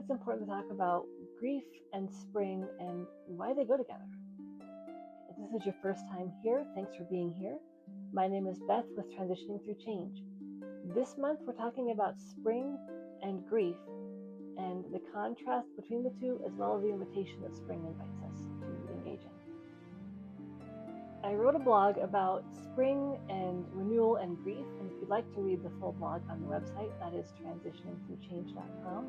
it's important to talk about grief and spring and why they go together. If this is your first time here, thanks for being here. My name is Beth with Transitioning Through Change. This month we're talking about spring and grief and the contrast between the two, as well as the invitation that spring invites us to engage in. I wrote a blog about spring and renewal and grief, and if you'd like to read the full blog on the website, that is transitioningthroughchange.com.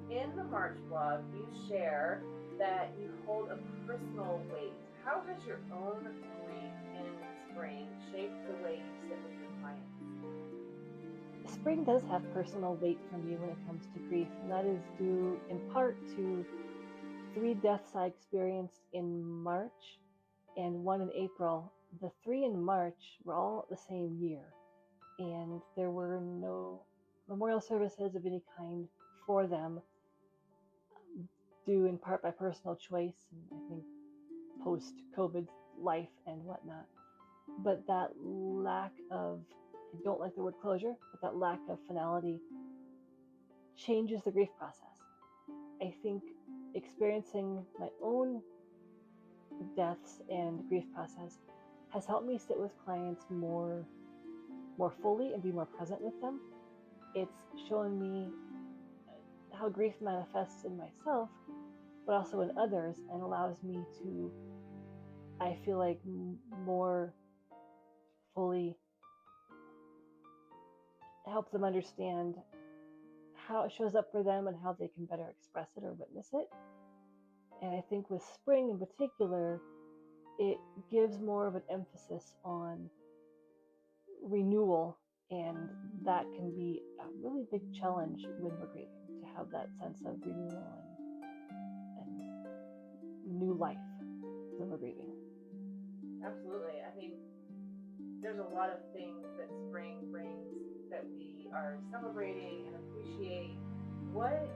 In the March blog, you share that you hold a personal weight. How has your own grief in spring shaped the way you sit with your clients? Spring does have personal weight for me when it comes to grief, and that is due in part to 3 deaths I experienced in March and 1 in April. The 3 in March were all the same year, and there were no memorial services of any kind for them, due in part by personal choice and I think post-COVID life and whatnot. But that lack of, I don't like the word closure, but that lack of finality changes the grief process. I think experiencing my own deaths and grief process has helped me sit with clients more fully and be more present with them. It's shown me how grief manifests in myself, but also in others, and allows me to, I feel like, more fully help them understand how it shows up for them and how they can better express it or witness it. And I think with spring in particular, it gives more of an emphasis on renewal, and that can be a really big challenge when we're grieving, to have that sense of renewal and new life when we're grieving. Absolutely. I mean, there's a lot of things that spring brings that we are celebrating and appreciate. What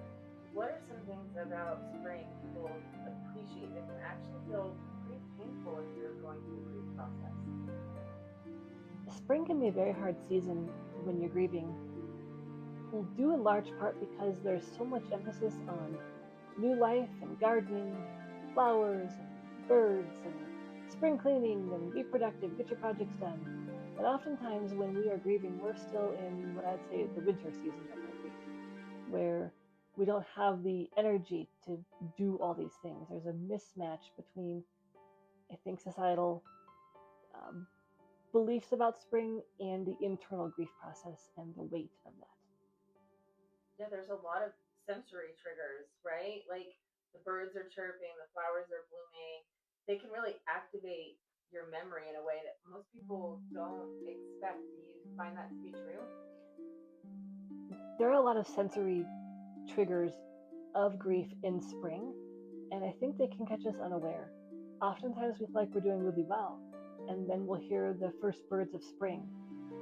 are some things about spring people appreciate that can actually feel pretty painful if you're going through the grief process? Spring can be a very hard season when you're grieving, due in large part because there's so much emphasis on new life and gardening, flowers and birds and spring cleaning and be productive, get your projects done. And oftentimes when we are grieving, we're still in what I'd say the winter season of our grief, where we don't have the energy to do all these things. There's a mismatch between, I think, societal beliefs about spring and the internal grief process and the weight of that. Yeah, there's a lot of sensory triggers, right? Like the birds are chirping, the flowers are blooming. They can really activate your memory in a way that most people don't expect. Do you find that to be true? There are a lot of sensory triggers of grief in spring, and I think they can catch us unaware. Oftentimes we feel like we're doing really well, and then we'll hear the first birds of spring,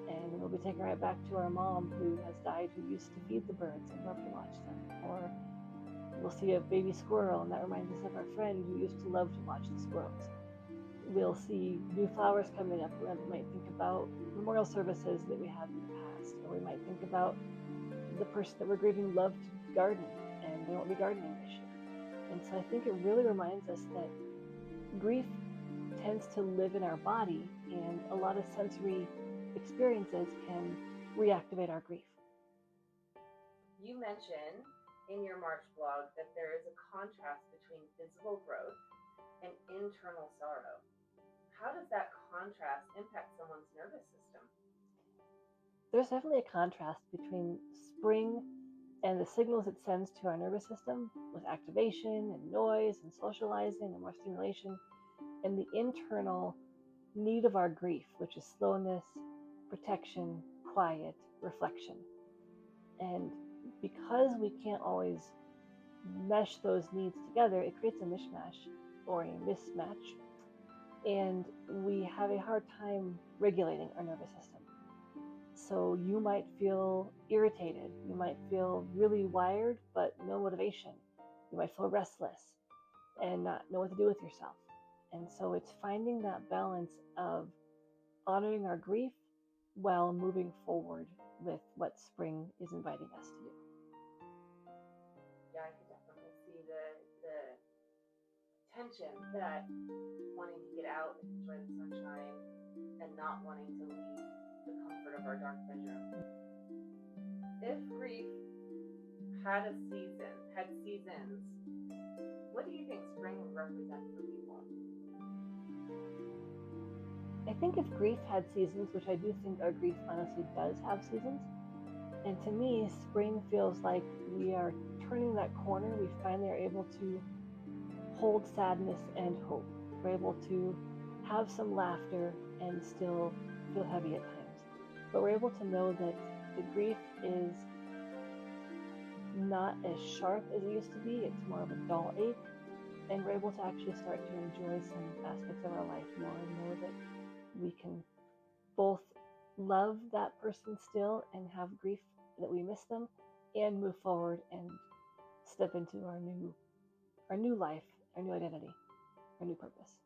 and we'll be taken right back to our mom who has died, who used to feed the birds and love to watch them. Or we'll see a baby squirrel, and that reminds us of our friend who used to love to watch the squirrels. We'll see new flowers coming up. We might think about memorial services that we had in the past, or we might think about the person that we're grieving loved to garden, and they won't be gardening this year. And so I think it really reminds us that grief tends to live in our body, and a lot of sensory experiences can reactivate our grief. You mentioned in your March blog that there is a contrast between visible growth and internal sorrow. How does that contrast impact someone's nervous system? There's definitely a contrast between spring and the signals it sends to our nervous system with activation and noise and socializing and more stimulation, and the internal need of our grief, which is slowness, protection, quiet, reflection. And because we can't always mesh those needs together, it creates a mishmash or a mismatch, and we have a hard time regulating our nervous system. So you might feel irritated, you might feel really wired but no motivation, you might feel restless and not know what to do with yourself. And so it's finding that balance of honoring our grief while moving forward with what spring is inviting us to do. I could definitely see the tension that wanting to get out and enjoy the sunshine and not wanting to leave the comfort of our dark bedroom. If grief had seasons, what do you think spring would represent for people? I think if grief had seasons, which I do think our grief honestly does have seasons, and to me, spring feels like we are turning that corner. We finally are able to hold sadness and hope. We're able to have some laughter and still feel heavy at times. But we're able to know that the grief is not as sharp as it used to be. It's more of a dull ache. And we're able to actually start to enjoy some aspects of our life more and know that we can both love that person still and have grief that we miss them and move forward and step into our new life, our new identity, our new purpose.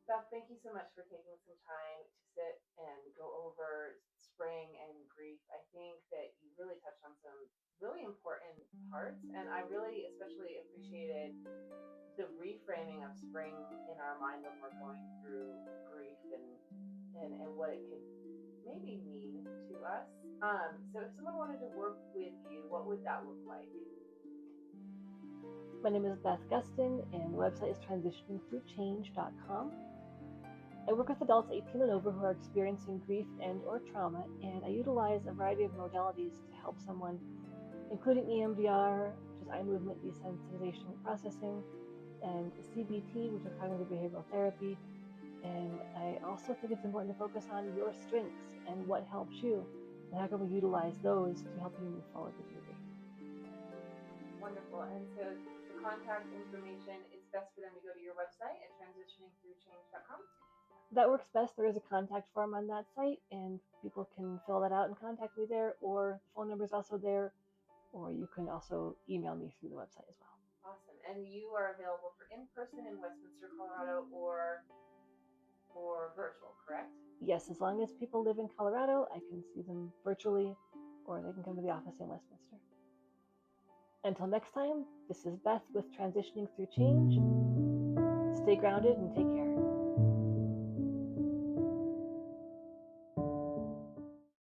Beth, thank you so much for taking some time to sit and go over spring and grief. I think that you really touched on some really important parts, and I really especially appreciated the reframing of spring in our mind when we're going through grief and what it could maybe mean to us. So if someone wanted to work with you, what would that look like? My name is Beth Gustin, and the website is transitioningthroughchange.com. I work with adults 18 and over who are experiencing grief and or trauma, and I utilize a variety of modalities to help someone, including EMDR, which is eye movement desensitization and processing, and CBT, which is cognitive behavioral therapy. And I also think it's important to focus on your strengths and what helps you, and how can we utilize those to help you move forward with your grief. Wonderful. And so the contact information, it's best for them to go to your website at transitioningthroughchange.com. That works best. There is a contact form on that site, and people can fill that out and contact me there, or the phone number is also there, or you can also email me through the website as well. Awesome. And you are available for in-person in Westminster, Colorado, or virtual, correct? Yes, as long as people live in Colorado, I can see them virtually, or they can come to the office in Westminster. Until next time, this is Beth with Transitioning Through Change. Stay grounded and take care.